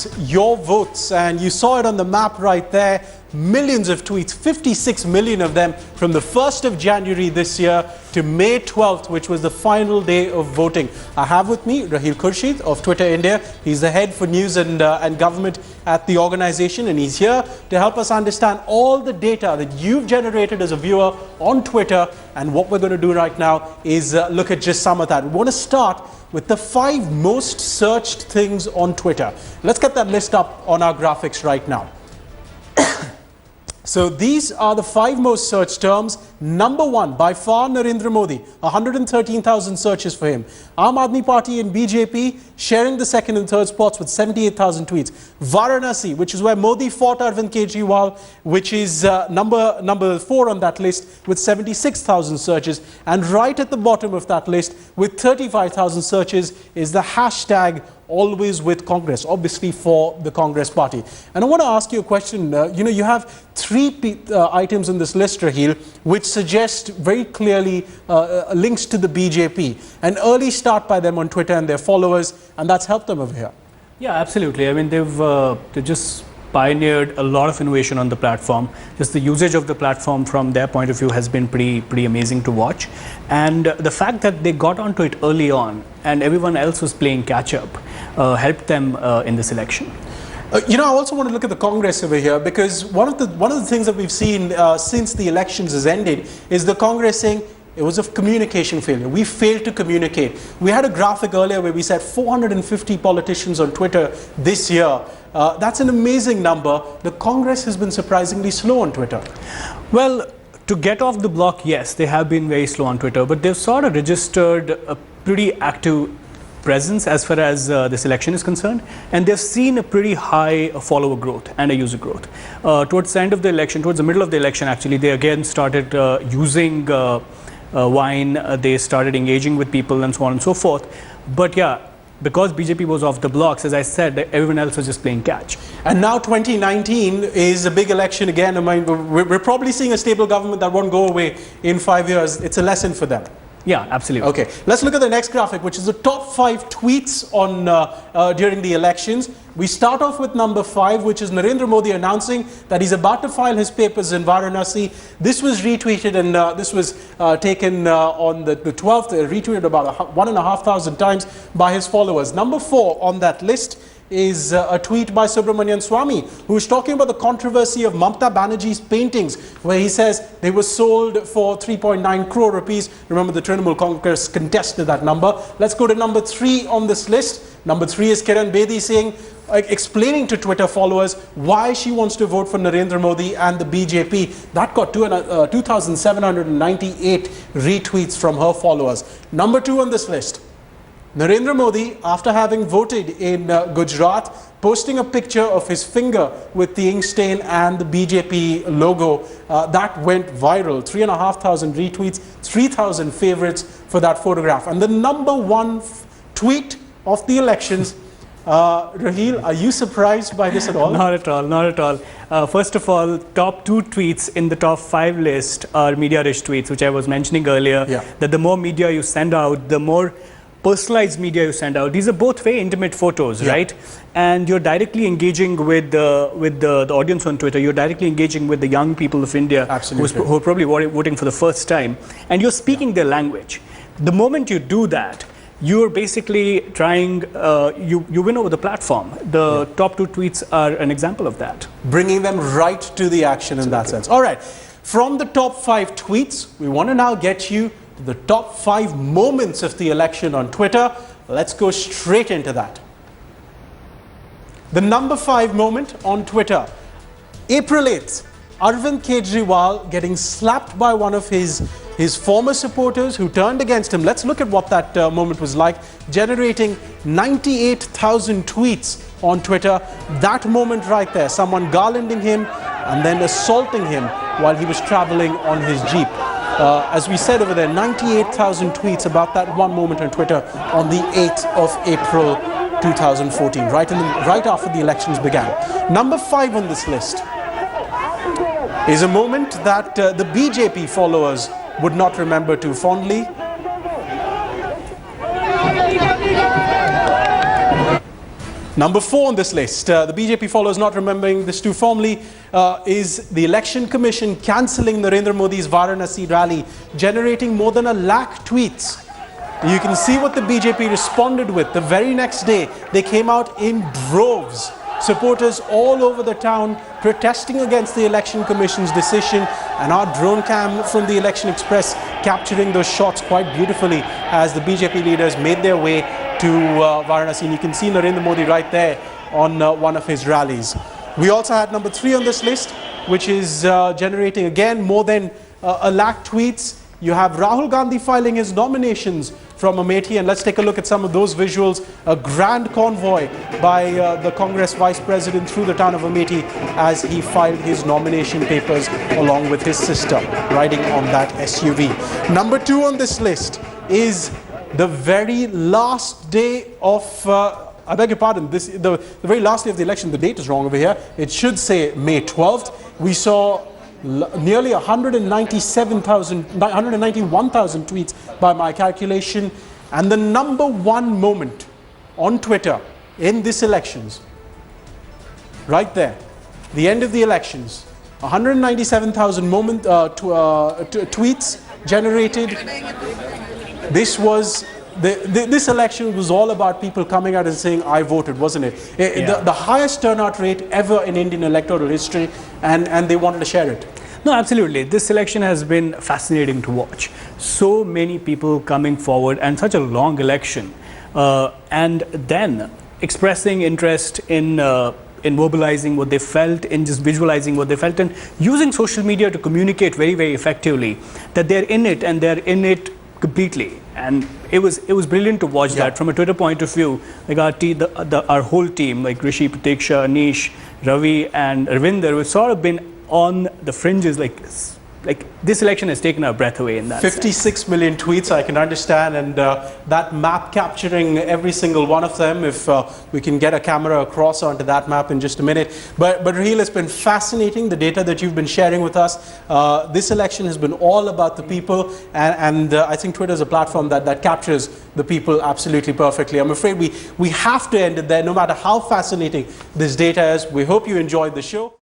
is your votes, and you saw it on the map right there. Millions of tweets, 56 million of them from the 1st of January this year to May 12th, which was the final day of voting. I have with me Raheel Khurshid of Twitter India. He's the head for news and government at the organization, and he's here to help us understand all the data that you've generated as a viewer on Twitter. And what we're going to do right now is look at just some of that. We want to start with the 5 most searched things on Twitter. Let's get that list up on our graphics right now. So these are the 5 most searched terms. Number 1, by far, Narendra Modi, 113,000 searches for him. Aam Aadmi Party and BJP sharing the 2nd and 3rd spots with 78,000 tweets. Varanasi, which is where Modi fought Arvind Kejriwal, which is number 4 on that list with 76,000 searches. And right at the bottom of that list with 35,000 searches is the hashtag Always with Congress, obviously for the Congress party. And I want to ask you a question. You have 3 items in this list, Raheel, which suggest very clearly links to the BJP. An early start by them on Twitter and their followers, and that's helped them over here. Yeah, absolutely. I mean, they've just pioneered a lot of innovation on the platform. Just the usage of the platform from their point of view has been pretty amazing to watch. And the fact that they got onto it early on and everyone else was playing catch up helped them in this election. I also want to look at the Congress over here, because one of the things that we've seen since the elections has ended is the Congress saying it was a communication failure. We failed to communicate. We had a graphic earlier where we said 450 politicians on Twitter this year. That's an amazing number. The Congress has been surprisingly slow on Twitter. Well, to get off the block, yes, they have been very slow on Twitter, but they've sort of registered a pretty active presence as far as this election is concerned, and they've seen a pretty high follower growth and a user growth. Towards the end of the election, towards the middle of the election actually, they again started using Wine, they started engaging with people and so on and so forth. But yeah, because BJP was off the blocks, as I said, everyone else was just playing catch. And now 2019 is a big election again. I mean, we're probably seeing a stable government that won't go away in 5 years. It's a lesson for them. Yeah, absolutely. Okay, let's look at the next graphic, which is the top 5 tweets on during the elections. We start off with number 5, which is Narendra Modi announcing that he's about to file his papers in Varanasi. This was retweeted, and this was taken on the 12th, retweeted about 1,500 times by his followers. Number 4 on that list is a tweet by Subramanian Swamy, who is talking about the controversy of Mamata Banerjee's paintings, where he says they were sold for 3.9 crore rupees. Remember, the Trinamool Congress contested that number. Let's go to number 3 on this list. Number 3 is Kiran Bedi saying, explaining to Twitter followers why she wants to vote for Narendra Modi and the BJP. That got 2,798 retweets from her followers. Number 2 on this list, Narendra Modi, after having voted in Gujarat, posting a picture of his finger with the ink stain and the BJP logo. That went viral. 3,500 retweets, 3,000 favorites for that photograph. And the number 1 tweet of the elections, Raheel, are you surprised by this at all? Not at all, not at all. First of all, top 2 tweets in the top 5 list are media-rich tweets, which I was mentioning earlier. Yeah. That the more media you send out, the more personalized media you send out. These are both very intimate photos, yeah, right? And you're directly engaging with the audience on Twitter. You're directly engaging with the young people of India who are probably voting for the first time. And you're speaking their language. The moment you do that, you're basically trying, you win over the platform. The top 2 tweets are an example of that. Bringing them right to the action in that sense. All right. From the top 5 tweets, we want to now get you the top 5 moments of the election on Twitter. Let's go straight into that. The number 5 moment on Twitter, April 8th, Arvind Kejriwal getting slapped by one of his former supporters who turned against him. Let's look at what that moment was like, generating 98,000 tweets on Twitter. That moment right there, someone garlanding him and then assaulting him while he was traveling on his Jeep. As we said over there, 98,000 tweets about that one moment on Twitter on the 8th of April 2014, right after the elections began. Number 5 on this list is a moment that the BJP followers would not remember too fondly. Number 4 on this list, the BJP followers not remembering this too fondly, is the Election Commission cancelling Narendra Modi's Varanasi rally, generating more than 1 lakh tweets. You can see what the BJP responded with. The very next day, they came out in droves. Supporters all over the town protesting against the Election Commission's decision, and our drone cam from the Election Express capturing those shots quite beautifully as the BJP leaders made their way to Varanasi. And you can see Narendra Modi right there on one of his rallies. We also had number 3 on this list, which is generating again more than 1 lakh tweets. You have Rahul Gandhi filing his nominations from Amethi, and let's take a look at some of those visuals. A grand convoy by the Congress Vice President through the town of Amethi as he filed his nomination papers along with his sister riding on that SUV. Number 2 on this list is the very last day of I beg your pardon, the very last day of the election. The date is wrong over here. It should say May 12th. We saw nearly 191,000 tweets by my calculation. And the number 1 moment on Twitter in this elections, right there, the end of the elections, 197,000 tweets generated. This election was all about people coming out and saying, I voted, wasn't it? The highest turnout rate ever in Indian electoral history, and they wanted to share it. No, absolutely. This election has been fascinating to watch. So many people coming forward and such a long election, and then expressing interest in mobilizing what they felt, in just visualizing what they felt, and using social media to communicate very, very effectively that they're in it and they're in it completely. And it was brilliant to watch that from a Twitter point of view. Like our whole team, like Rishi, Pratiksha, Anish, Ravi, and Arvinder, we've sort of been on the fringes. Like this election has taken our breath away in that 56 sense. million tweets, I can understand, and that map capturing every single one of them, if we can get a camera across onto that map in just a minute. But Raheel, it's been fascinating, the data that you've been sharing with us. This election has been all about the people, and I think Twitter is a platform that captures the people absolutely perfectly. I'm afraid we have to end it there, no matter how fascinating this data is. We hope you enjoyed the show.